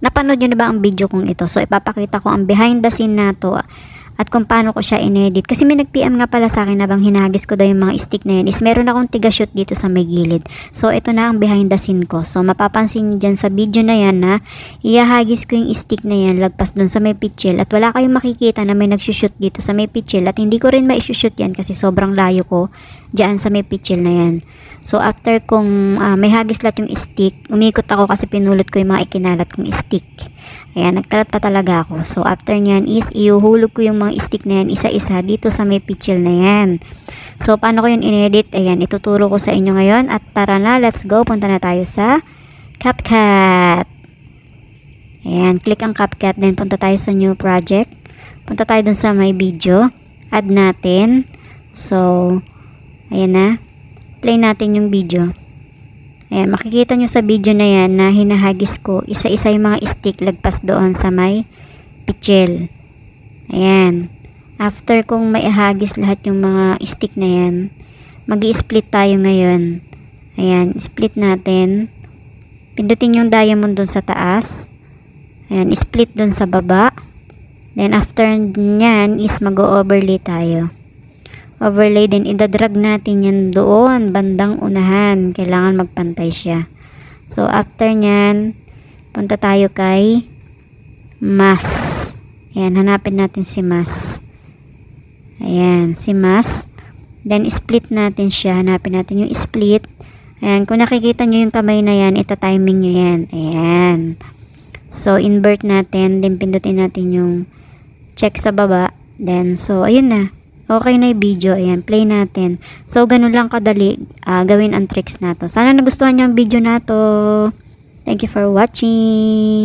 napanood nyo na ba ang video kong ito? So, ipapakita ko ang behind the scene na to at kung paano ko siya inedit. Kasi may nag-PM nga pala sa akin na bang hinagis ko daw yung mga stick na yan is meron akong tiga-shoot dito sa may gilid. So, ito na ang behind the scene ko. So, mapapansin nyo dyan sa video na yan na ihahagis ko yung stick na yan lagpas dun sa may pitchel at wala kayong makikita na may nagsushoot dito sa may pitchel at hindi ko rin maisushoot yan kasi sobrang layo ko dyan sa may pitchel na yan. So, after kung may hagis lahat yung stick, umikot ako kasi pinulot ko yung mga ikinalat kong stick. Ayan, nagkalat pa talaga ako. So, after nyan is, iuhulog ko yung mga stick na yan isa-isa dito sa may pitchel na yan. So, paano ko yun inedit? Ayan, ituturo ko sa inyo ngayon. At tara na, let's go. Punta na tayo sa CapCut. Ayan, click ang CapCut. Then, punta tayo sa new project. Punta tayo dun sa may video. Add natin. So, ayan na. Play natin yung video. Ayan, makikita nyo sa video na yan na hinahagis ko isa-isa yung mga stick lagpas doon sa may pitchel. Ayan. After kong may hagis lahat yung mga stick na yan, mag-i-split tayo ngayon. Ayan, split natin. Pindutin yung diamond doon sa taas. Ayan, split doon sa baba. Then after nyan is mag-overlay tayo. Overlay din, idadrag natin yan doon, bandang unahan. Kailangan magpantay siya. So, after nyan, punta tayo kay mask. Ayan, hanapin natin si mask. Ayan, si mask. Then, split natin siya. Hanapin natin yung split. Ayan, kung nakikita nyo yung kamay na yan, ita-timing nyo yan. Ayan. So, invert natin. Then, pindutin natin yung check sa baba. Then, so, ayun na. Okay na yung video. Ayan, play natin. So, ganun lang kadali gawin ang tricks na to. Sana nagustuhan nyo ang video na to. Thank you for watching.